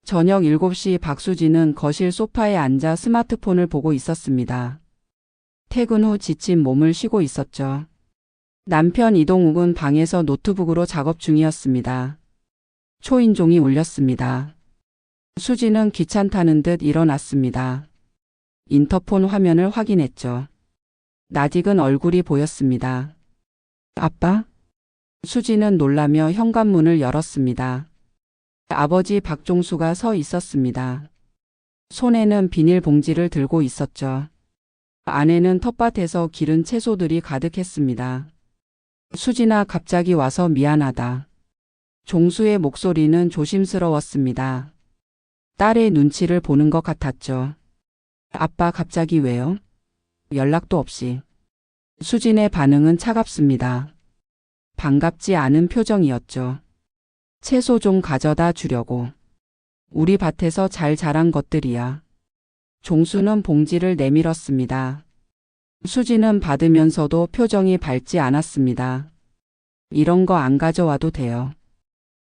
저녁 7시 박수진은 거실 소파에 앉아 스마트폰을 보고 있었습니다. 퇴근 후 지친 몸을 쉬고 있었죠. 남편 이동욱은 방에서 노트북으로 작업 중이었습니다. 초인종이 울렸습니다. 수진은 귀찮다는 듯 일어났습니다. 인터폰 화면을 확인했죠. 낯익은 얼굴이 보였습니다. 아빠? 수진은 놀라며 현관문을 열었습니다. 아버지 박종수가 서 있었습니다. 손에는 비닐봉지를 들고 있었죠. 안에는 텃밭에서 기른 채소들이 가득했습니다. 수진아, 갑자기 와서 미안하다. 종수의 목소리는 조심스러웠습니다. 딸의 눈치를 보는 것 같았죠. 아빠, 갑자기 왜요? 연락도 없이. 수진의 반응은 차갑습니다. 반갑지 않은 표정이었죠. 채소 좀 가져다 주려고. 우리 밭에서 잘 자란 것들이야. 종수는 봉지를 내밀었습니다. 수진은 받으면서도 표정이 밝지 않았습니다. 이런 거 안 가져와도 돼요.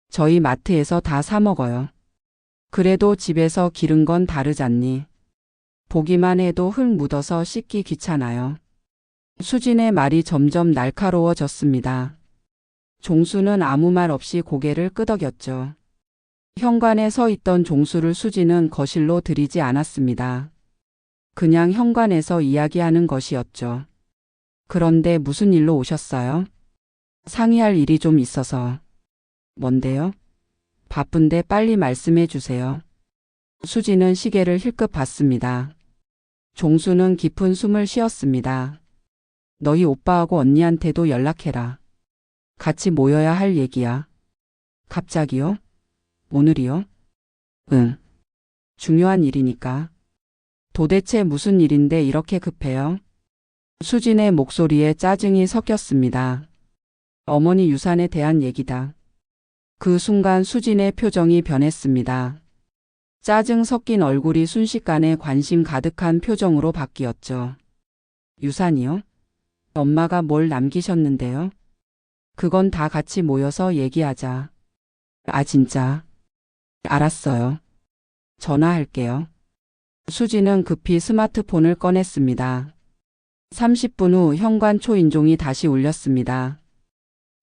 저희 마트에서 다 사 먹어요. 그래도 집에서 기른 건 다르잖니. 보기만 해도 흙 묻어서 씻기 귀찮아요. 수진의 말이 점점 날카로워졌습니다. 종수는 아무 말 없이 고개를 끄덕였죠. 현관에 서 있던 종수를 수진은 거실로 들이지 않았습니다. 그냥 현관에서 이야기하는 것이었죠. 그런데 무슨 일로 오셨어요? 상의할 일이 좀 있어서. 뭔데요? 바쁜데 빨리 말씀해 주세요. 수진은 시계를 힐끗 봤습니다. 종수는 깊은 숨을 쉬었습니다. 너희 오빠하고 언니한테도 연락해라. 같이 모여야 할 얘기야. 갑자기요? 오늘이요? 응. 중요한 일이니까. 도대체 무슨 일인데 이렇게 급해요? 수진의 목소리에 짜증이 섞였습니다. 어머니 유산에 대한 얘기다. 그 순간 수진의 표정이 변했습니다. 짜증 섞인 얼굴이 순식간에 관심 가득한 표정으로 바뀌었죠. 유산이요? 엄마가 뭘 남기셨는데요? 그건 다 같이 모여서 얘기하자. 아, 진짜? 알았어요. 전화할게요. 수진은 급히 스마트폰을 꺼냈습니다. 30분 후 현관 초인종이 다시 울렸습니다.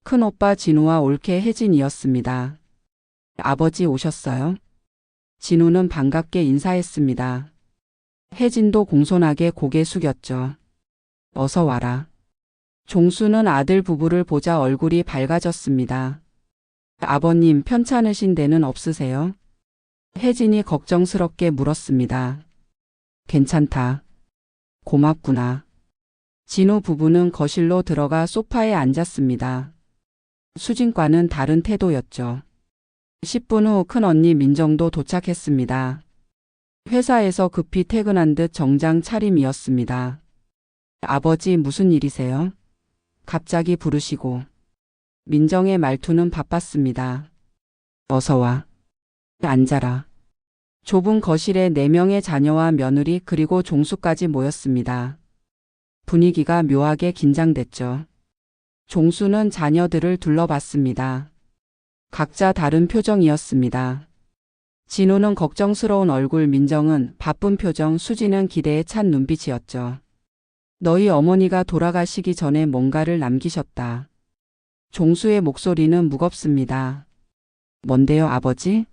큰오빠 진우와 올케 혜진이었습니다. 아버지 오셨어요? 진우는 반갑게 인사했습니다. 혜진도 공손하게 고개 숙였죠. 어서 와라. 종수는 아들 부부를 보자 얼굴이 밝아졌습니다. 아버님, 편찮으신 데는 없으세요? 혜진이 걱정스럽게 물었습니다. 괜찮다. 고맙구나. 진우 부부는 거실로 들어가 소파에 앉았습니다. 수진과는 다른 태도였죠. 10분 후 큰언니 민정도 도착했습니다. 회사에서 급히 퇴근한 듯 정장 차림이었습니다. 아버지, 무슨 일이세요? 갑자기 부르시고. 민정의 말투는 바빴습니다. 어서 와. 앉아라. 좁은 거실에 4명의 자녀와 며느리 그리고 종수까지 모였습니다. 분위기가 묘하게 긴장됐죠. 종수는 자녀들을 둘러봤습니다. 각자 다른 표정이었습니다. 진우는 걱정스러운 얼굴, 민정은 바쁜 표정, 수진은 기대에 찬 눈빛이었죠. 너희 어머니가 돌아가시기 전에 뭔가를 남기셨다. 종수의 목소리는 무겁습니다. 뭔데요, 아버지?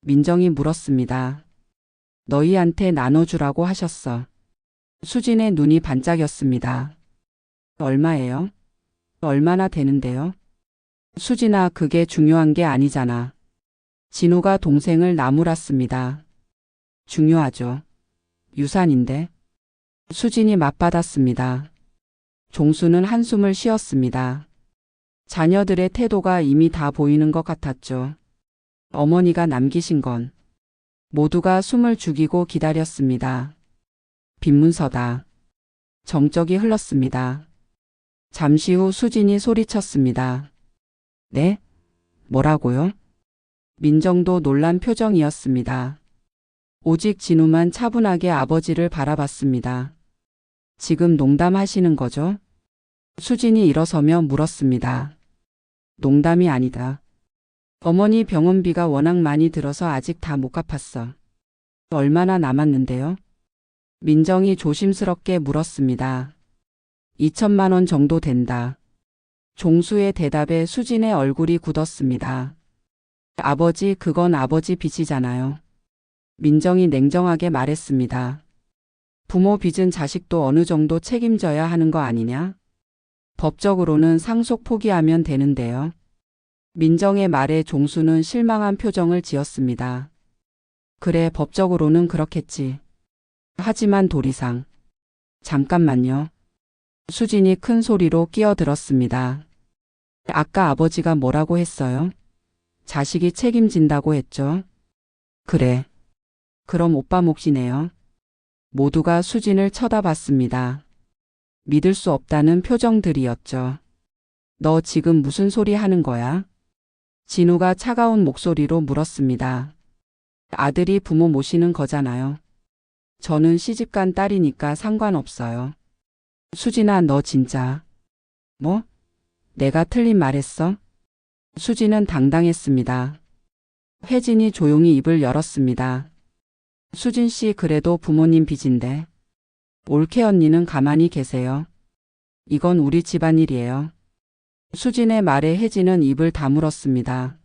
민정이 물었습니다. 너희한테 나눠주라고 하셨어. 수진의 눈이 반짝였습니다. 얼마예요? 얼마나 되는데요? 수진아, 그게 중요한 게 아니잖아. 진우가 동생을 나무랐습니다. 중요하죠. 유산인데. 수진이 맞받았습니다. 종수는 한숨을 쉬었습니다. 자녀들의 태도가 이미 다 보이는 것 같았죠. 어머니가 남기신 건. 모두가 숨을 죽이고 기다렸습니다. 빈문서다. 정적이 흘렀습니다. 잠시 후 수진이 소리쳤습니다. 네? 뭐라고요? 민정도 놀란 표정이었습니다. 오직 진우만 차분하게 아버지를 바라봤습니다. 지금 농담하시는 거죠? 수진이 일어서며 물었습니다. 농담이 아니다. 어머니 병원비가 워낙 많이 들어서 아직 다 못 갚았어. 얼마나 남았는데요? 민정이 조심스럽게 물었습니다. 2천만 원 정도 된다. 종수의 대답에 수진의 얼굴이 굳었습니다. 아버지, 그건 아버지 빚이잖아요. 민정이 냉정하게 말했습니다. 부모 빚은 자식도 어느 정도 책임져야 하는 거 아니냐? 법적으로는 상속 포기하면 되는데요. 민정의 말에 종수는 실망한 표정을 지었습니다. 그래, 법적으로는 그렇겠지. 하지만 도리상. 잠깐만요. 수진이 큰 소리로 끼어들었습니다. 아까 아버지가 뭐라고 했어요? 자식이 책임진다고 했죠? 그래. 그럼 오빠 몫이네요. 모두가 수진을 쳐다봤습니다. 믿을 수 없다는 표정들이었죠. 너 지금 무슨 소리 하는 거야? 진우가 차가운 목소리로 물었습니다. 아들이 부모 모시는 거잖아요. 저는 시집간 딸이니까 상관없어요. 수진아, 너 진짜. 뭐? 내가 틀린 말했어? 수진은 당당했습니다. 혜진이 조용히 입을 열었습니다. 수진 씨, 그래도 부모님 빚인데. 올케 언니는 가만히 계세요. 이건 우리 집안일이에요. 수진의 말에 혜진은 입을 다물었습니다.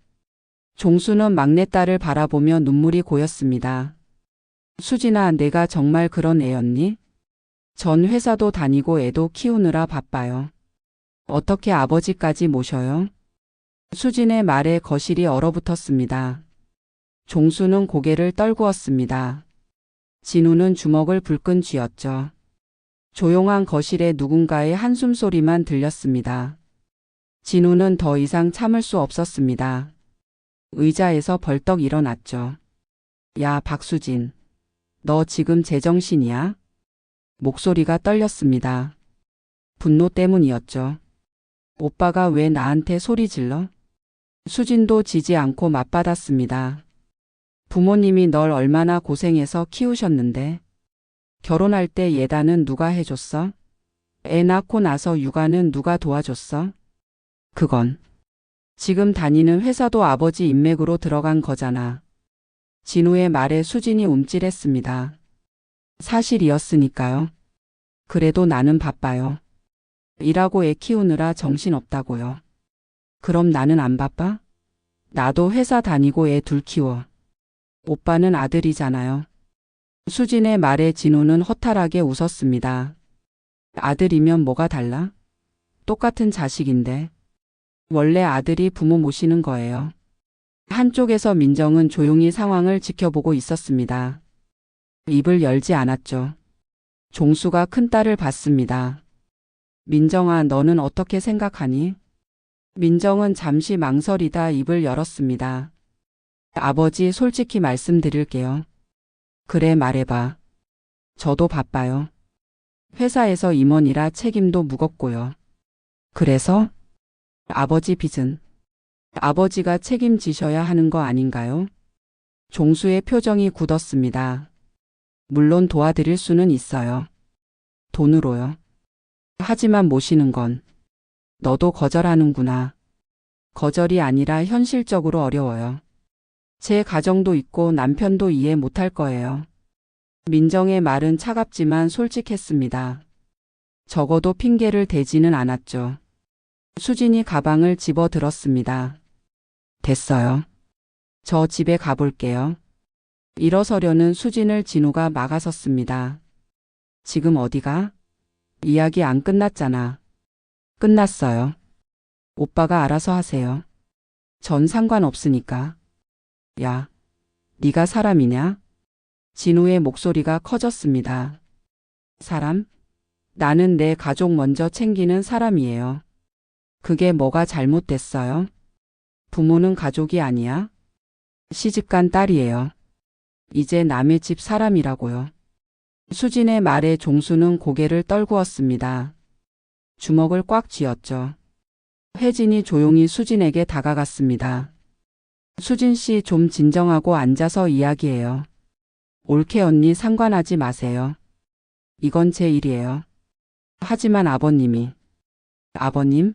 종수는 막내딸을 바라보며 눈물이 고였습니다. 수진아, 내가 정말 그런 애였니? 전 회사도 다니고 애도 키우느라 바빠요. 어떻게 아버지까지 모셔요? 수진의 말에 거실이 얼어붙었습니다. 종수는 고개를 떨구었습니다. 진우는 주먹을 불끈 쥐었죠. 조용한 거실에 누군가의 한숨 소리만 들렸습니다. 진우는 더 이상 참을 수 없었습니다. 의자에서 벌떡 일어났죠. 야, 박수진. 너 지금 제정신이야? 목소리가 떨렸습니다. 분노 때문이었죠. 오빠가 왜 나한테 소리 질러? 수진도 지지 않고 맞받았습니다. 부모님이 널 얼마나 고생해서 키우셨는데. 결혼할 때 예단은 누가 해줬어? 애 낳고 나서 육아는 누가 도와줬어? 그건 지금 다니는 회사도 아버지 인맥으로 들어간 거잖아. 진우의 말에 수진이 움찔했습니다. 사실이었으니까요. 그래도 나는 바빠요. 일하고 애 키우느라 정신없다고요. 그럼 나는 안 바빠? 나도 회사 다니고 애 둘 키워. 오빠는 아들이잖아요. 수진의 말에 진우는 허탈하게 웃었습니다. 아들이면 뭐가 달라? 똑같은 자식인데. 원래 아들이 부모 모시는 거예요. 한쪽에서 민정은 조용히 상황을 지켜보고 있었습니다. 입을 열지 않았죠. 종수가 큰딸을 봤습니다. 민정아, 너는 어떻게 생각하니? 민정은 잠시 망설이다 입을 열었습니다. 아버지, 솔직히 말씀드릴게요. 그래, 말해봐. 저도 바빠요. 회사에서 임원이라 책임도 무겁고요. 그래서? 아버지 빚은? 아버지가 책임지셔야 하는 거 아닌가요? 종수의 표정이 굳었습니다. 물론 도와드릴 수는 있어요. 돈으로요. 하지만 모시는 건 너도 거절하는구나. 거절이 아니라 현실적으로 어려워요. 제 가정도 있고 남편도 이해 못할 거예요. 민정의 말은 차갑지만 솔직했습니다. 적어도 핑계를 대지는 않았죠. 수진이 가방을 집어 들었습니다. 됐어요. 저 집에 가볼게요. 일어서려는 수진을 진우가 막아섰습니다. 지금 어디가? 이야기 안 끝났잖아. 끝났어요. 오빠가 알아서 하세요. 전 상관없으니까. 야, 네가 사람이냐? 진우의 목소리가 커졌습니다. 사람? 나는 내 가족 먼저 챙기는 사람이에요. 그게 뭐가 잘못됐어요? 부모는 가족이 아니야? 시집간 딸이에요. 이제 남의 집 사람이라고요. 수진의 말에 종수는 고개를 떨구었습니다. 주먹을 꽉 쥐었죠. 혜진이 조용히 수진에게 다가갔습니다. 수진 씨, 좀 진정하고 앉아서 이야기해요. 올케 언니, 상관하지 마세요. 이건 제 일이에요. 하지만 아버님이. 아버님?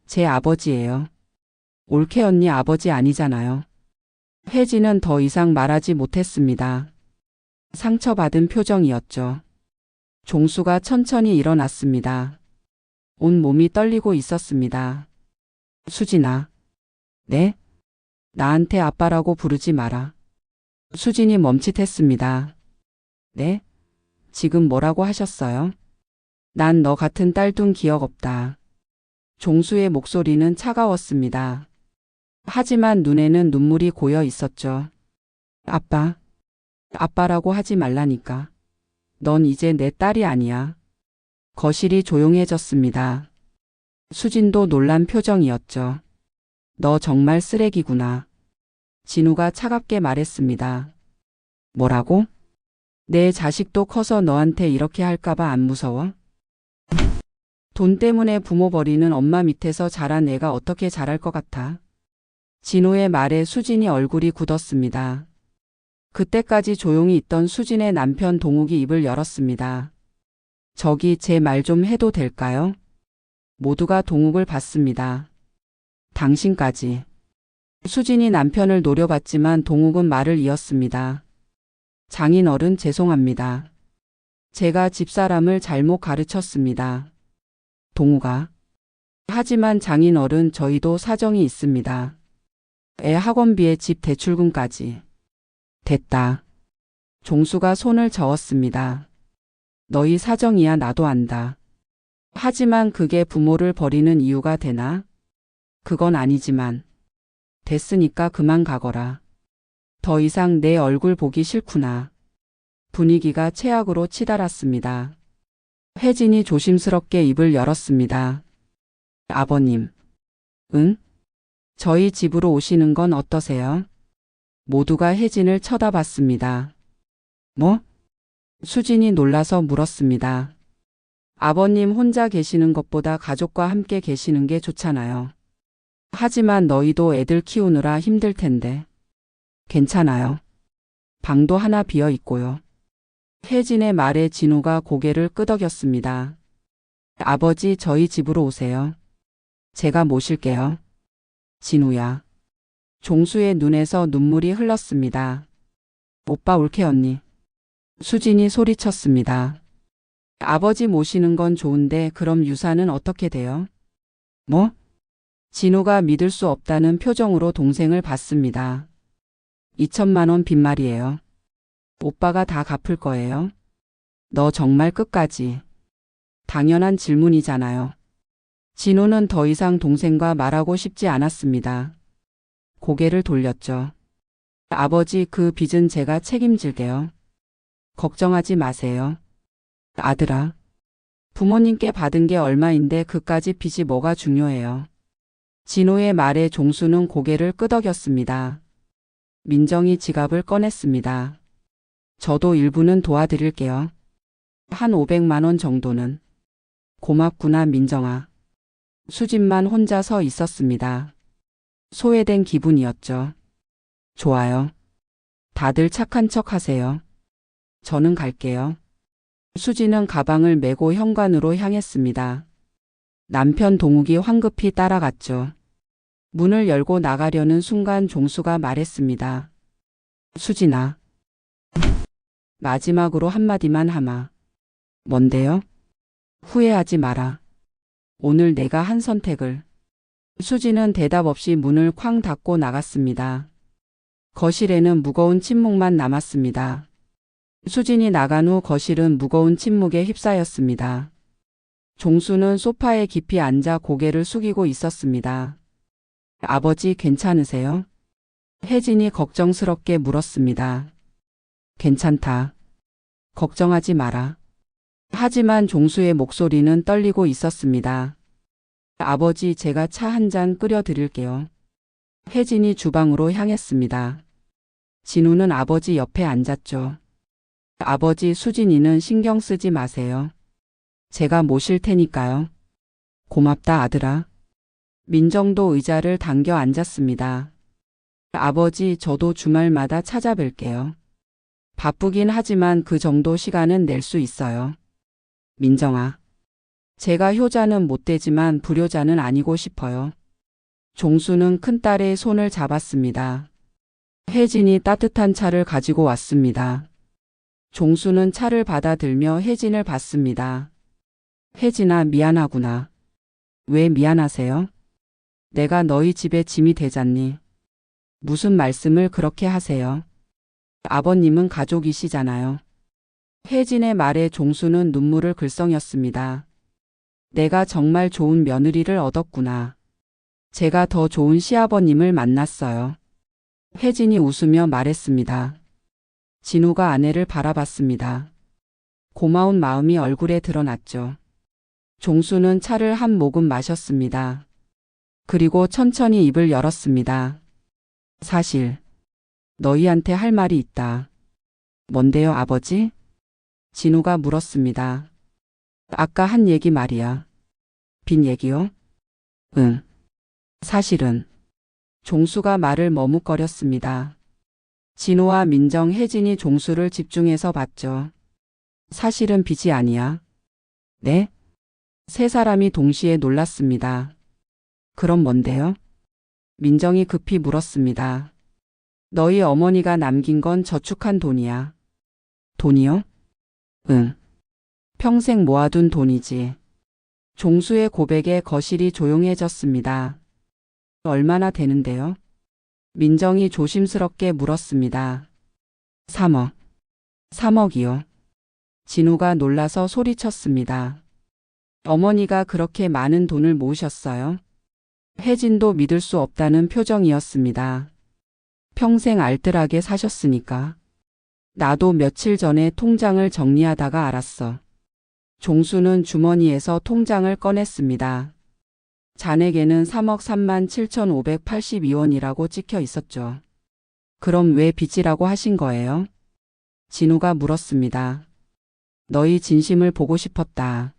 제 아버지예요. 올케 언니 아버지 아니잖아요. 혜진은 더 이상 말하지 못했습니다. 상처받은 표정이었죠. 종수가 천천히 일어났습니다. 온 몸이 떨리고 있었습니다. 수진아. 네? 나한테 아빠라고 부르지 마라. 수진이 멈칫했습니다. 네? 지금 뭐라고 하셨어요? 난 너 같은 딸 둔 기억 없다. 종수의 목소리는 차가웠습니다. 하지만 눈에는 눈물이 고여 있었죠. 아빠. 아빠라고 하지 말라니까. 넌 이제 내 딸이 아니야. 거실이 조용해졌습니다. 수진도 놀란 표정이었죠. 너 정말 쓰레기구나. 진우가 차갑게 말했습니다. 뭐라고? 내 자식도 커서 너한테 이렇게 할까봐 안 무서워? 돈 때문에 부모 버리는 엄마 밑에서 자란 애가 어떻게 잘할 것 같아? 진우의 말에 수진이 얼굴이 굳었습니다. 그때까지 조용히 있던 수진의 남편 동욱이 입을 열었습니다. 저기 제 말 좀 해도 될까요? 모두가 동욱을 봤습니다. 당신까지. 수진이 남편을 노려봤지만 동욱은 말을 이었습니다. 장인어른 죄송합니다. 제가 집사람을 잘못 가르쳤습니다. 동욱아. 하지만 장인어른 저희도 사정이 있습니다. 애 학원비에 집 대출금까지. 됐다. 종수가 손을 저었습니다. 너희 사정이야 나도 안다. 하지만 그게 부모를 버리는 이유가 되나? 그건 아니지만. 됐으니까 그만 가거라. 더 이상 내 얼굴 보기 싫구나. 분위기가 최악으로 치달았습니다. 혜진이 조심스럽게 입을 열었습니다. 아버님. 응? 저희 집으로 오시는 건 어떠세요? 모두가 혜진을 쳐다봤습니다. 뭐? 수진이 놀라서 물었습니다. 아버님 혼자 계시는 것보다 가족과 함께 계시는 게 좋잖아요. 하지만 너희도 애들 키우느라 힘들 텐데. 괜찮아요. 방도 하나 비어 있고요. 혜진의 말에 진우가 고개를 끄덕였습니다. 아버지 저희 집으로 오세요. 제가 모실게요. 진우야. 종수의 눈에서 눈물이 흘렀습니다. 오빠 올케 언니. 수진이 소리쳤습니다. 아버지 모시는 건 좋은데 그럼 유산은 어떻게 돼요? 뭐? 진우가 믿을 수 없다는 표정으로 동생을 봤습니다. 2천만 원 빈말이에요. 오빠가 다 갚을 거예요. 너 정말 끝까지. 당연한 질문이잖아요. 진우는 더 이상 동생과 말하고 싶지 않았습니다. 고개를 돌렸죠. 아버지 그 빚은 제가 책임질게요. 걱정하지 마세요. 아들아. 부모님께 받은 게 얼마인데 그까지 빚이 뭐가 중요해요. 진호의 말에 종수는 고개를 끄덕였습니다. 민정이 지갑을 꺼냈습니다. 저도 일부는 도와드릴게요. 한 500만 원 정도는. 고맙구나 민정아. 수진만 혼자 서 있었습니다. 소외된 기분이었죠. 좋아요. 다들 착한 척 하세요. 저는 갈게요. 수진은 가방을 메고 현관으로 향했습니다. 남편 동욱이 황급히 따라갔죠. 문을 열고 나가려는 순간 종수가 말했습니다. 수진아. 마지막으로 한마디만 하마. 뭔데요? 후회하지 마라. 오늘 내가 한 선택을. 수진은 대답 없이 문을 쾅 닫고 나갔습니다. 거실에는 무거운 침묵만 남았습니다. 수진이 나간 후 거실은 무거운 침묵에 휩싸였습니다. 종수는 소파에 깊이 앉아 고개를 숙이고 있었습니다. 아버지 괜찮으세요? 혜진이 걱정스럽게 물었습니다. 괜찮다. 걱정하지 마라. 하지만 종수의 목소리는 떨리고 있었습니다. 아버지 제가 차 한 잔 끓여 드릴게요. 혜진이 주방으로 향했습니다. 진우는 아버지 옆에 앉았죠. 아버지 수진이는 신경 쓰지 마세요. 제가 모실 테니까요. 고맙다 아들아. 민정도 의자를 당겨 앉았습니다. 아버지 저도 주말마다 찾아뵐게요. 바쁘긴 하지만 그 정도 시간은 낼 수 있어요. 민정아. 제가 효자는 못 되지만 불효자는 아니고 싶어요. 종수는 큰딸의 손을 잡았습니다. 혜진이 따뜻한 차를 가지고 왔습니다. 종수는 차를 받아들며 혜진을 봤습니다. 혜진아, 미안하구나. 왜 미안하세요? 내가 너희 집에 짐이 되잖니. 무슨 말씀을 그렇게 하세요? 아버님은 가족이시잖아요. 혜진의 말에 종수는 눈물을 글썽였습니다. 내가 정말 좋은 며느리를 얻었구나. 제가 더 좋은 시아버님을 만났어요. 혜진이 웃으며 말했습니다. 진우가 아내를 바라봤습니다. 고마운 마음이 얼굴에 드러났죠. 종수는 차를 한 모금 마셨습니다. 그리고 천천히 입을 열었습니다. 사실 너희한테 할 말이 있다. 뭔데요, 아버지? 진우가 물었습니다. 아까 한 얘기 말이야. 빈 얘기요? 응. 사실은 종수가 말을 머뭇거렸습니다. 진우와 민정, 혜진이 종수를 집중해서 봤죠. 사실은 빚이 아니야. 네? 세 사람이 동시에 놀랐습니다. 그럼 뭔데요? 민정이 급히 물었습니다. 너희 어머니가 남긴 건 저축한 돈이야. 돈이요? 응. 평생 모아둔 돈이지. 종수의 고백에 거실이 조용해졌습니다. 얼마나 되는데요? 민정이 조심스럽게 물었습니다. 3억. 3억이요. 진우가 놀라서 소리쳤습니다. 어머니가 그렇게 많은 돈을 모으셨어요? 혜진도 믿을 수 없다는 표정이었습니다. 평생 알뜰하게 사셨으니까. 나도 며칠 전에 통장을 정리하다가 알았어. 종수는 주머니에서 통장을 꺼냈습니다. 잔액에는 3억 3만 7,582원이라고 찍혀 있었죠. 그럼 왜 빚이라고 하신 거예요? 진우가 물었습니다. 너희 진심을 보고 싶었다.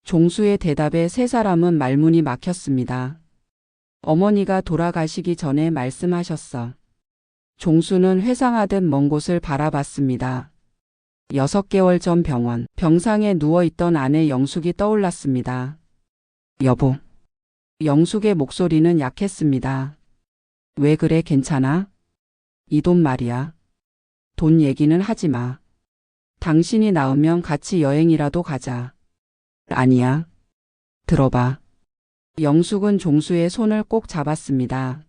종수의 대답에 세 사람은 말문이 막혔습니다. 어머니가 돌아가시기 전에 말씀하셨어. 종수는 회상하듯 먼 곳을 바라봤습니다. 6개월 전 병원, 병상에 누워있던 아내 영숙이 떠올랐습니다. 여보. 영숙의 목소리는 약했습니다. 왜 그래, 괜찮아? 이 돈 말이야. 돈 얘기는 하지 마. 당신이 나으면 같이 여행이라도 가자. 아니야. 들어봐. 영숙은 종수의 손을 꼭 잡았습니다.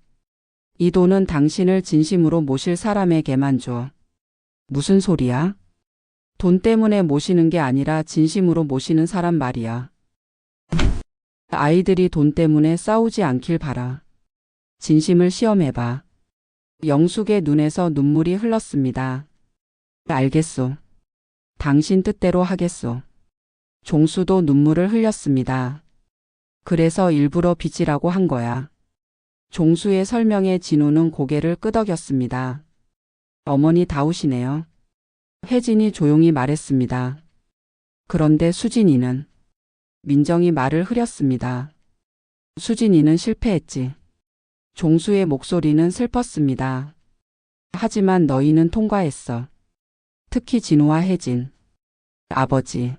이 돈은 당신을 진심으로 모실 사람에게만 줘. 무슨 소리야? 돈 때문에 모시는 게 아니라 진심으로 모시는 사람 말이야. 아이들이 돈 때문에 싸우지 않길 바라. 진심을 시험해봐. 영숙의 눈에서 눈물이 흘렀습니다. 알겠소. 당신 뜻대로 하겠소. 종수도 눈물을 흘렸습니다. 그래서 일부러 빚이라고 한 거야. 종수의 설명에 진우는 고개를 끄덕였습니다. 어머니 다우시네요. 혜진이 조용히 말했습니다. 그런데 수진이는? 민정이 말을 흐렸습니다. 수진이는 실패했지. 종수의 목소리는 슬펐습니다. 하지만 너희는 통과했어. 특히 진우와 혜진. 아버지.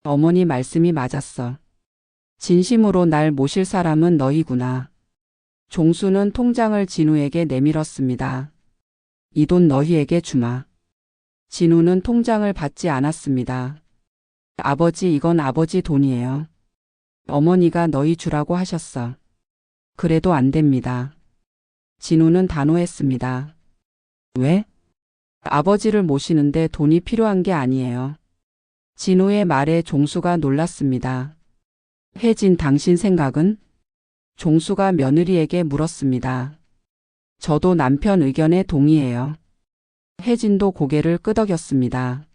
어머니 말씀이 맞았어. 진심으로 날 모실 사람은 너희구나. 종수는 통장을 진우에게 내밀었습니다. 이 돈 너희에게 주마. 진우는 통장을 받지 않았습니다. 아버지, 이건 아버지 돈이에요. 어머니가 너희 주라고 하셨어. 그래도 안 됩니다. 진우는 단호했습니다. 왜? 아버지를 모시는데 돈이 필요한 게 아니에요. 진우의 말에 종수가 놀랐습니다. 혜진, 당신 생각은? 종수가 며느리에게 물었습니다. 저도 남편 의견에 동의해요. 혜진도 고개를 끄덕였습니다.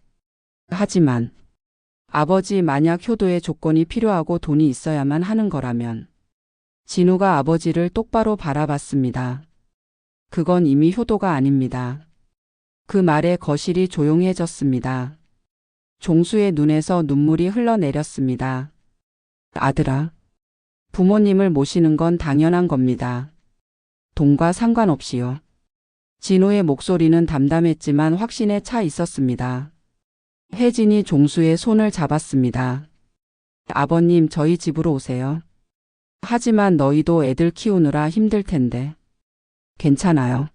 하지만 아버지, 만약 효도의 조건이 필요하고 돈이 있어야만 하는 거라면. 진우가 아버지를 똑바로 바라봤습니다. 그건 이미 효도가 아닙니다. 그 말에 거실이 조용해졌습니다. 종수의 눈에서 눈물이 흘러내렸습니다. 아들아, 부모님을 모시는 건 당연한 겁니다. 돈과 상관없이요. 진우의 목소리는 담담했지만 확신에 차 있었습니다. 혜진이 종수의 손을 잡았습니다. 아버님, 저희 집으로 오세요. 하지만 너희도 애들 키우느라 힘들 텐데. 괜찮아요.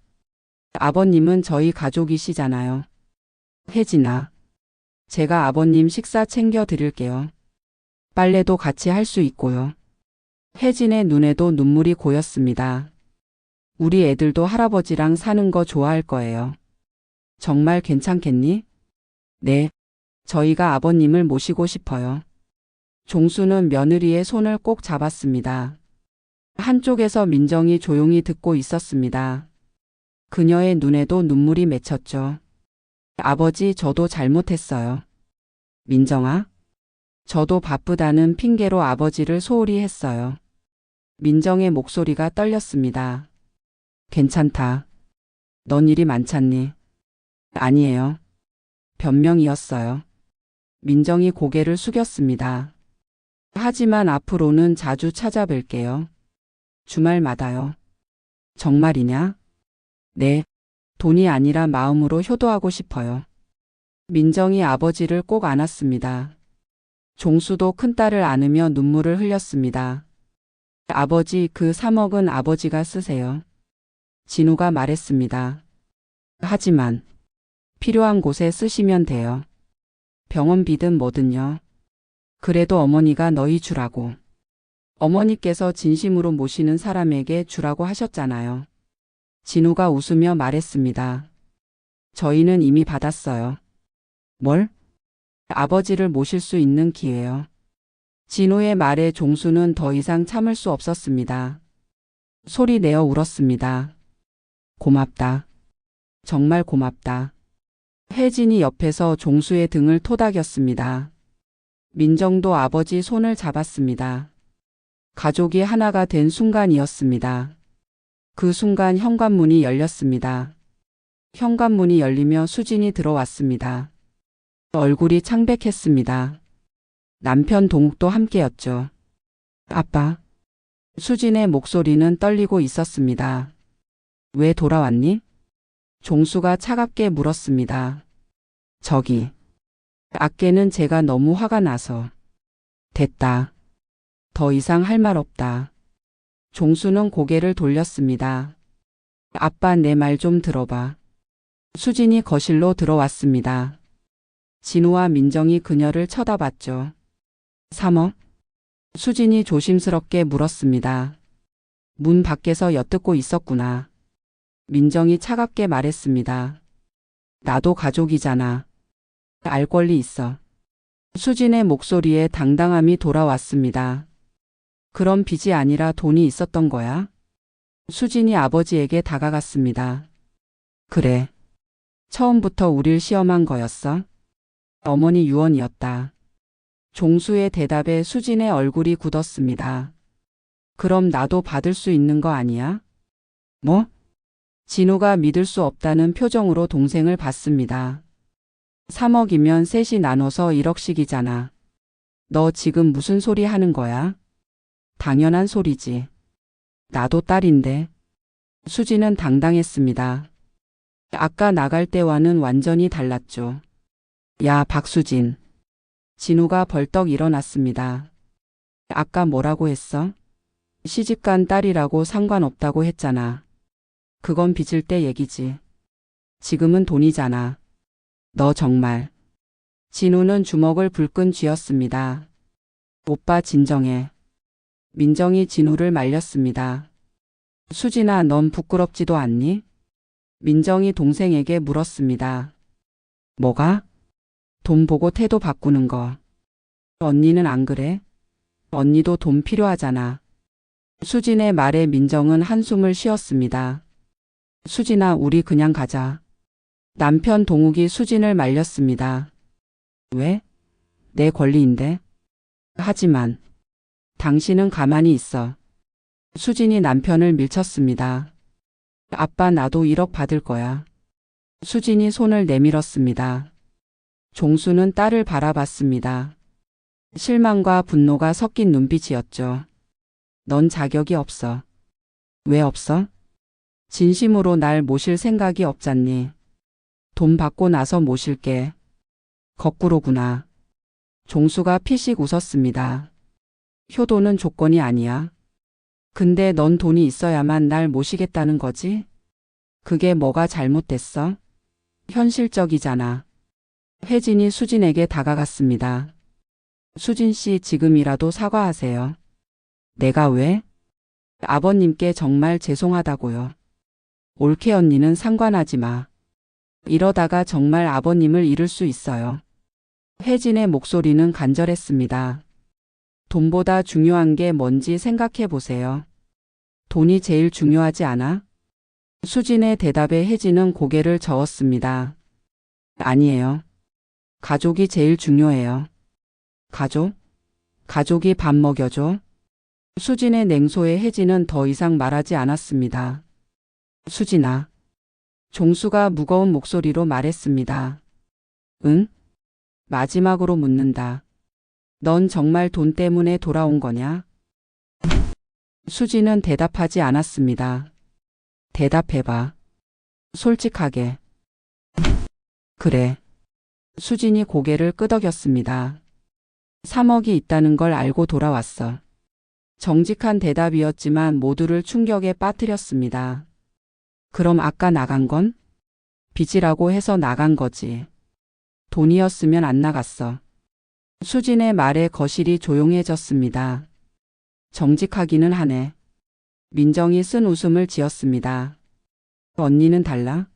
아버님은 저희 가족이시잖아요. 혜진아, 제가 아버님 식사 챙겨 드릴게요. 빨래도 같이 할 수 있고요. 혜진의 눈에도 눈물이 고였습니다. 우리 애들도 할아버지랑 사는 거 좋아할 거예요. 정말 괜찮겠니? 네, 저희가 아버님을 모시고 싶어요. 종수는 며느리의 손을 꼭 잡았습니다. 한쪽에서 민정이 조용히 듣고 있었습니다. 그녀의 눈에도 눈물이 맺혔죠. 아버지, 저도 잘못했어요. 민정아, 저도 바쁘다는 핑계로 아버지를 소홀히 했어요. 민정의 목소리가 떨렸습니다. 괜찮다. 넌 일이 많잖니. 아니에요. 변명이었어요. 민정이 고개를 숙였습니다. 하지만 앞으로는 자주 찾아뵐게요. 주말마다요. 정말이냐? 네. 돈이 아니라 마음으로 효도하고 싶어요. 민정이 아버지를 꼭 안았습니다. 종수도 큰딸을 안으며 눈물을 흘렸습니다. 아버지, 그 3억은 아버지가 쓰세요. 진우가 말했습니다. 하지만 필요한 곳에 쓰시면 돼요. 병원비든 뭐든요. 그래도 어머니가 너희 주라고. 어머니께서 진심으로 모시는 사람에게 주라고 하셨잖아요. 진우가 웃으며 말했습니다. 저희는 이미 받았어요. 뭘? 아버지를 모실 수 있는 기회요. 진우의 말에 종수는 더 이상 참을 수 없었습니다. 소리 내어 울었습니다. 고맙다. 정말 고맙다. 혜진이 옆에서 종수의 등을 토닥였습니다. 민정도 아버지 손을 잡았습니다. 가족이 하나가 된 순간이었습니다. 그 순간 현관문이 열렸습니다. 현관문이 열리며 수진이 들어왔습니다. 얼굴이 창백했습니다. 남편 동욱도 함께였죠. 아빠. 수진의 목소리는 떨리고 있었습니다. 왜 돌아왔니? 종수가 차갑게 물었습니다. 저기. 아깨는 제가 너무 화가 나서. 됐다. 더 이상 할 말 없다. 종수는 고개를 돌렸습니다. 아빠, 내 말 좀 들어봐. 수진이 거실로 들어왔습니다. 진우와 민정이 그녀를 쳐다봤죠. 3억? 수진이 조심스럽게 물었습니다. 문 밖에서 엿듣고 있었구나. 민정이 차갑게 말했습니다. 나도 가족이잖아. 알 권리 있어. 수진의 목소리에 당당함이 돌아왔습니다. 그럼 빚이 아니라 돈이 있었던 거야? 수진이 아버지에게 다가갔습니다. 그래. 처음부터 우릴 시험한 거였어? 어머니 유언이었다. 종수의 대답에 수진의 얼굴이 굳었습니다. 그럼 나도 받을 수 있는 거 아니야? 뭐? 진우가 믿을 수 없다는 표정으로 동생을 봤습니다. 3억이면 셋이 나눠서 1억씩이잖아. 너 지금 무슨 소리 하는 거야? 당연한 소리지. 나도 딸인데. 수진은 당당했습니다. 아까 나갈 때와는 완전히 달랐죠. 야, 박수진. 진우가 벌떡 일어났습니다. 아까 뭐라고 했어? 시집간 딸이라고 상관없다고 했잖아. 그건 빚을 때 얘기지. 지금은 돈이잖아. 너 정말. 진우는 주먹을 불끈 쥐었습니다. 오빠 진정해. 민정이 진우를 말렸습니다. 수진아, 넌 부끄럽지도 않니? 민정이 동생에게 물었습니다. 뭐가? 돈 보고 태도 바꾸는 거. 언니는 안 그래? 언니도 돈 필요하잖아. 수진의 말에 민정은 한숨을 쉬었습니다. 수진아, 우리 그냥 가자. 남편 동욱이 수진을 말렸습니다. 왜? 내 권리인데. 하지만 당신은 가만히 있어. 수진이 남편을 밀쳤습니다. 아빠, 나도 1억 받을 거야. 수진이 손을 내밀었습니다. 종수는 딸을 바라봤습니다. 실망과 분노가 섞인 눈빛이었죠. 넌 자격이 없어. 왜 없어? 진심으로 날 모실 생각이 없잖니. 돈 받고 나서 모실게. 거꾸로구나. 종수가 피식 웃었습니다. 효도는 조건이 아니야. 근데 넌 돈이 있어야만 날 모시겠다는 거지? 그게 뭐가 잘못됐어? 현실적이잖아. 혜진이 수진에게 다가갔습니다. 수진 씨 지금이라도 사과하세요. 내가 왜? 아버님께 정말 죄송하다고요. 올케 언니는 상관하지 마. 이러다가 정말 아버님을 잃을 수 있어요. 혜진의 목소리는 간절했습니다. 돈보다 중요한 게 뭔지 생각해 보세요. 돈이 제일 중요하지 않아? 수진의 대답에 혜진은 고개를 저었습니다. 아니에요. 가족이 제일 중요해요. 가족? 가족이 밥 먹여줘? 수진의 냉소에 혜진은 더 이상 말하지 않았습니다. 수진아. 종수가 무거운 목소리로 말했습니다. 응? 마지막으로 묻는다. 넌 정말 돈 때문에 돌아온 거냐? 수진은 대답하지 않았습니다. 대답해봐. 솔직하게. 그래. 수진이 고개를 끄덕였습니다. 3억이 있다는 걸 알고 돌아왔어. 정직한 대답이었지만 모두를 충격에 빠뜨렸습니다. 그럼 아까 나간 건? 빚이라고 해서 나간 거지. 돈이었으면 안 나갔어. 수진의 말에 거실이 조용해졌습니다. 정직하기는 하네. 민정이 쓴 웃음을 지었습니다. 언니는 달라?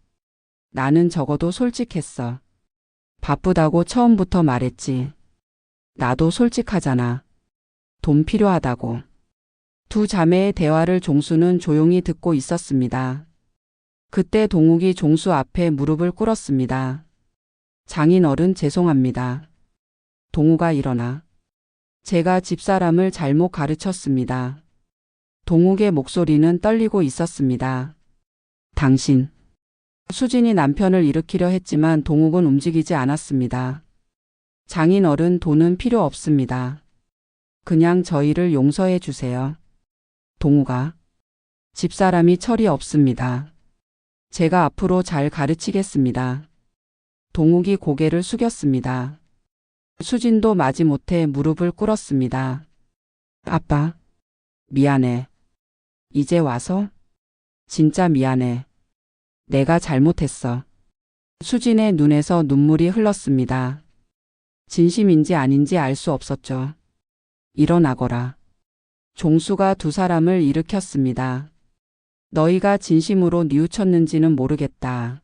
나는 적어도 솔직했어. 바쁘다고 처음부터 말했지. 나도 솔직하잖아. 돈 필요하다고. 두 자매의 대화를 종수는 조용히 듣고 있었습니다. 그때 동욱이 종수 앞에 무릎을 꿇었습니다. 장인어른 죄송합니다. 동욱아 일어나. 제가 집사람을 잘못 가르쳤습니다. 동욱의 목소리는 떨리고 있었습니다. 당신. 수진이 남편을 일으키려 했지만 동욱은 움직이지 않았습니다. 장인어른 돈은 필요 없습니다. 그냥 저희를 용서해 주세요. 동욱아. 집사람이 철이 없습니다. 제가 앞으로 잘 가르치겠습니다. 동욱이 고개를 숙였습니다. 수진도 마지못해 무릎을 꿇었습니다. 아빠. 미안해. 이제 와서? 진짜 미안해. 내가 잘못했어. 수진의 눈에서 눈물이 흘렀습니다. 진심인지 아닌지 알 수 없었죠. 일어나거라. 종수가 두 사람을 일으켰습니다. 너희가 진심으로 뉘우쳤는지는 모르겠다.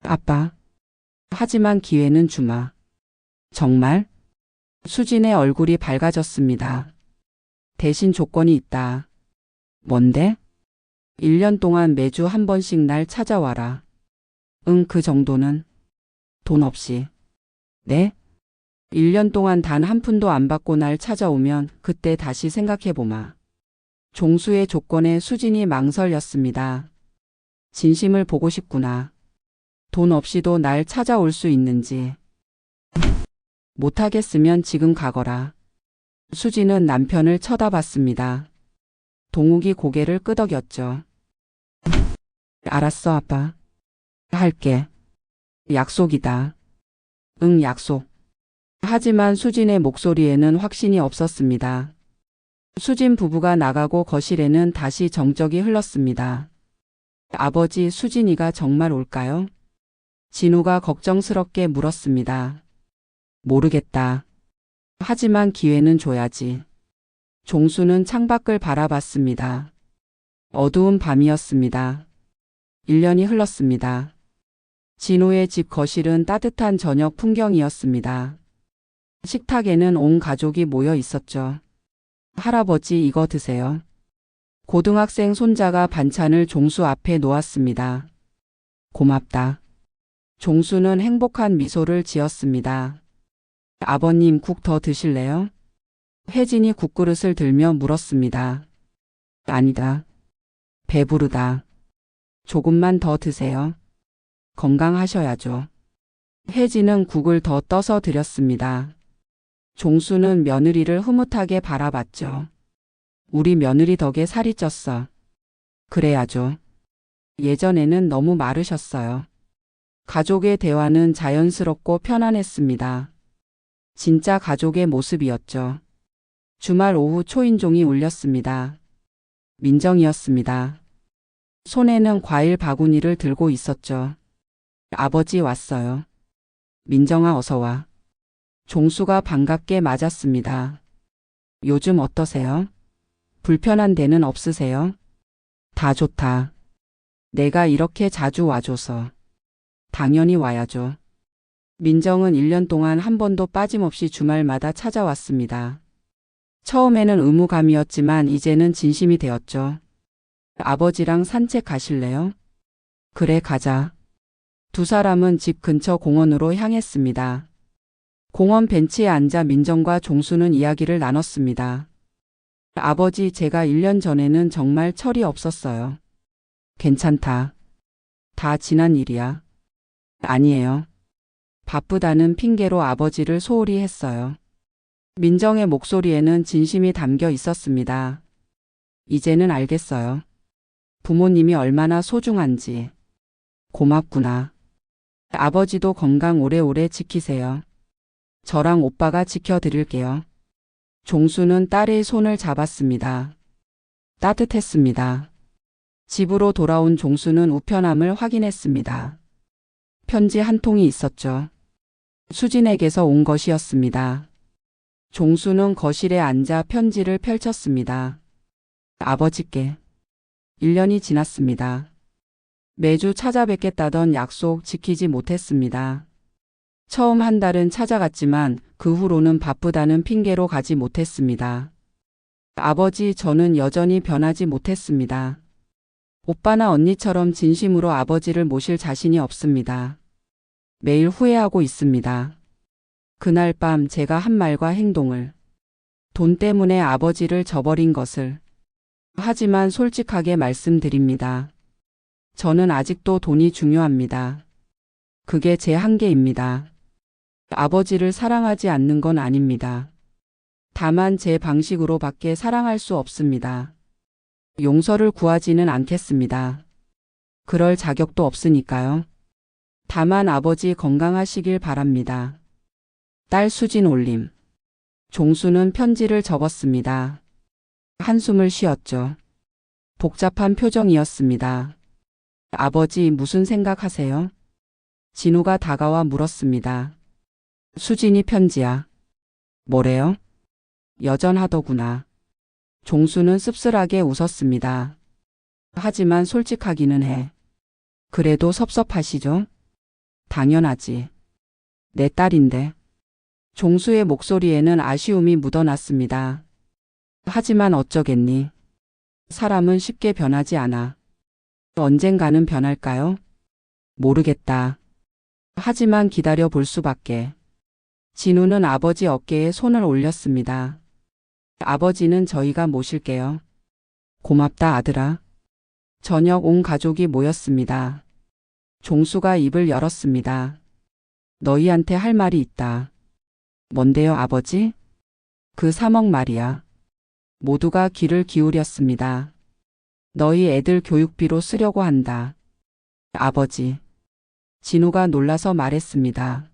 아빠. 하지만 기회는 주마. 정말? 수진의 얼굴이 밝아졌습니다. 대신 조건이 있다. 뭔데? 1년 동안 매주 한 번씩 날 찾아와라. 응, 그 정도는. 돈 없이. 네? 1년 동안 단 한 푼도 안 받고 날 찾아오면 그때 다시 생각해보마. 종수의 조건에 수진이 망설였습니다. 진심을 보고 싶구나. 돈 없이도 날 찾아올 수 있는지. 못하겠으면 지금 가거라. 수진은 남편을 쳐다봤습니다. 동욱이 고개를 끄덕였죠. 알았어, 아빠. 할게. 약속이다. 응, 약속. 하지만 수진의 목소리에는 확신이 없었습니다. 수진 부부가 나가고 거실에는 다시 정적이 흘렀습니다. 아버지, 수진이가 정말 올까요? 진우가 걱정스럽게 물었습니다. 모르겠다. 하지만 기회는 줘야지. 종수는 창밖을 바라봤습니다. 어두운 밤이었습니다. 1년이 흘렀습니다. 진우의 집 거실은 따뜻한 저녁 풍경이었습니다. 식탁에는 온 가족이 모여 있었죠. 할아버지 이거 드세요. 고등학생 손자가 반찬을 종수 앞에 놓았습니다. 고맙다. 종수는 행복한 미소를 지었습니다. 아버님 국 더 드실래요? 혜진이 국그릇을 들며 물었습니다. 아니다. 배부르다. 조금만 더 드세요. 건강하셔야죠. 혜진은 국을 더 떠서 드렸습니다. 종수는 며느리를 흐뭇하게 바라봤죠. 우리 며느리 덕에 살이 쪘어. 그래야죠. 예전에는 너무 마르셨어요. 가족의 대화는 자연스럽고 편안했습니다. 진짜 가족의 모습이었죠. 주말 오후 초인종이 울렸습니다. 민정이었습니다. 손에는 과일 바구니를 들고 있었죠. 아버지 왔어요. 민정아 어서 와. 종수가 반갑게 맞았습니다. 요즘 어떠세요? 불편한 데는 없으세요? 다 좋다. 내가 이렇게 자주 와줘서. 당연히 와야죠. 민정은 1년 동안 한 번도 빠짐없이 주말마다 찾아왔습니다. 처음에는 의무감이었지만 이제는 진심이 되었죠. 아버지랑 산책 가실래요? 그래 가자. 두 사람은 집 근처 공원으로 향했습니다. 공원 벤치에 앉아 민정과 종수는 이야기를 나눴습니다. 아버지, 제가 1년 전에는 정말 철이 없었어요. 괜찮다. 다 지난 일이야. 아니에요. 바쁘다는 핑계로 아버지를 소홀히 했어요. 민정의 목소리에는 진심이 담겨 있었습니다. 이제는 알겠어요. 부모님이 얼마나 소중한지. 고맙구나. 아버지도 건강 오래오래 지키세요. 저랑 오빠가 지켜드릴게요. 종수는 딸의 손을 잡았습니다. 따뜻했습니다. 집으로 돌아온 종수는 우편함을 확인했습니다. 편지 한 통이 있었죠. 수진에게서 온 것이었습니다. 종수는 거실에 앉아 편지를 펼쳤습니다. 아버지께. 1년이 지났습니다. 매주 찾아뵙겠다던 약속 지키지 못했습니다. 처음 한 달은 찾아갔지만 그 후로는 바쁘다는 핑계로 가지 못했습니다. 아버지, 저는 여전히 변하지 못했습니다. 오빠나 언니처럼 진심으로 아버지를 모실 자신이 없습니다. 매일 후회하고 있습니다. 그날 밤 제가 한 말과 행동을, 돈 때문에 아버지를 저버린 것을. 하지만 솔직하게 말씀드립니다. 저는 아직도 돈이 중요합니다. 그게 제 한계입니다. 아버지를 사랑하지 않는 건 아닙니다. 다만 제 방식으로밖에 사랑할 수 없습니다. 용서를 구하지는 않겠습니다. 그럴 자격도 없으니까요. 다만 아버지 건강하시길 바랍니다. 딸 수진 올림. 종수는 편지를 접었습니다. 한숨을 쉬었죠. 복잡한 표정이었습니다. 아버지, 무슨 생각하세요? 진우가 다가와 물었습니다. 수진이 편지야. 뭐래요? 여전하더구나. 종수는 씁쓸하게 웃었습니다. 하지만 솔직하기는 해. 그래도 섭섭하시죠? 당연하지. 내 딸인데. 종수의 목소리에는 아쉬움이 묻어났습니다. 하지만 어쩌겠니? 사람은 쉽게 변하지 않아. 언젠가는 변할까요? 모르겠다. 하지만 기다려 볼 수밖에. 진우는 아버지 어깨에 손을 올렸습니다. 아버지는 저희가 모실게요. 고맙다 아들아. 저녁 온 가족이 모였습니다. 종수가 입을 열었습니다. 너희한테 할 말이 있다. 뭔데요 아버지? 그 3억 말이야. 모두가 귀를 기울였습니다. 너희 애들 교육비로 쓰려고 한다. 아버지. 진우가 놀라서 말했습니다.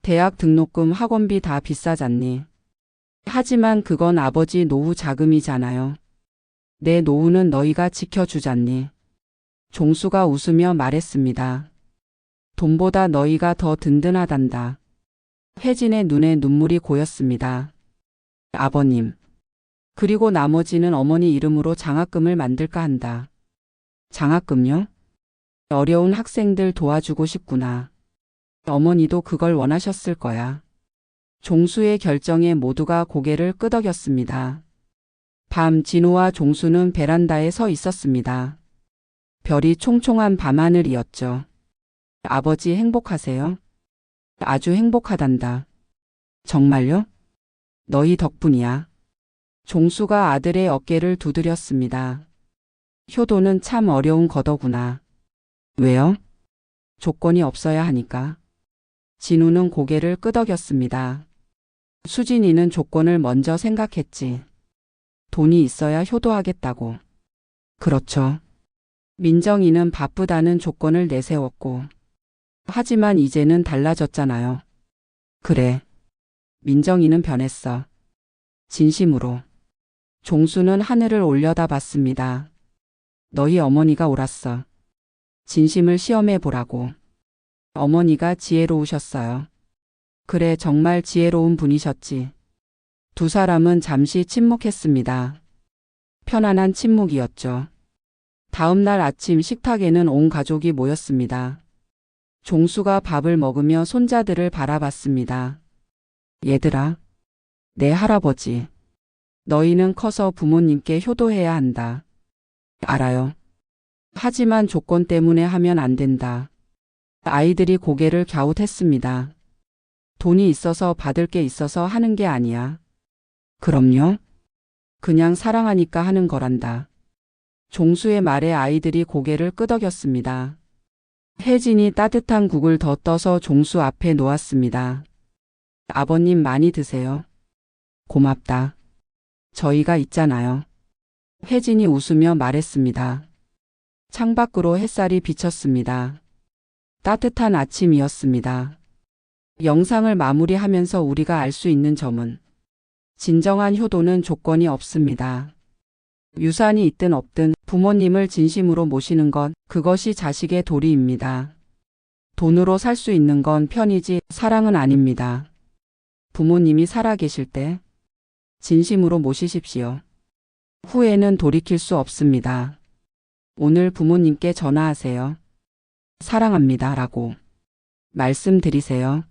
대학 등록금 학원비 다 비싸잖니. 하지만 그건 아버지 노후 자금이잖아요. 내 노후는 너희가 지켜주잖니. 종수가 웃으며 말했습니다. 돈보다 너희가 더 든든하단다. 혜진의 눈에 눈물이 고였습니다. 아버님. 그리고 나머지는 어머니 이름으로 장학금을 만들까 한다. 장학금요? 어려운 학생들 도와주고 싶구나. 어머니도 그걸 원하셨을 거야. 종수의 결정에 모두가 고개를 끄덕였습니다. 밤 진우와 종수는 베란다에 서 있었습니다. 별이 총총한 밤하늘이었죠. 아버지 행복하세요? 아주 행복하단다. 정말요? 너희 덕분이야. 종수가 아들의 어깨를 두드렸습니다. 효도는 참 어려운 거더구나. 왜요? 조건이 없어야 하니까. 진우는 고개를 끄덕였습니다. 수진이는 조건을 먼저 생각했지. 돈이 있어야 효도하겠다고. 그렇죠. 민정이는 바쁘다는 조건을 내세웠고. 하지만 이제는 달라졌잖아요. 그래. 민정이는 변했어. 진심으로. 종수는 하늘을 올려다봤습니다. 너희 어머니가 옳았어. 진심을 시험해 보라고. 어머니가 지혜로우셨어요. 그래, 정말 지혜로운 분이셨지. 두 사람은 잠시 침묵했습니다. 편안한 침묵이었죠. 다음 날 아침 식탁에는 온 가족이 모였습니다. 종수가 밥을 먹으며 손자들을 바라봤습니다. 얘들아, 내 할아버지. 너희는 커서 부모님께 효도해야 한다. 알아요. 하지만 조건 때문에 하면 안 된다. 아이들이 고개를 갸웃했습니다. 돈이 있어서 받을 게 있어서 하는 게 아니야. 그럼요. 그냥 사랑하니까 하는 거란다. 종수의 말에 아이들이 고개를 끄덕였습니다. 혜진이 따뜻한 국을 더 떠서 종수 앞에 놓았습니다. 아버님 많이 드세요. 고맙다. 저희가 있잖아요. 혜진이 웃으며 말했습니다. 창밖으로 햇살이 비쳤습니다. 따뜻한 아침이었습니다. 영상을 마무리하면서 우리가 알 수 있는 점은 진정한 효도는 조건이 없습니다. 유산이 있든 없든 부모님을 진심으로 모시는 것, 그것이 자식의 도리입니다. 돈으로 살 수 있는 건 편이지 사랑은 아닙니다. 부모님이 살아계실 때 진심으로 모시십시오. 후회는 돌이킬 수 없습니다. 오늘 부모님께 전화하세요. 사랑합니다 라고 말씀드리세요.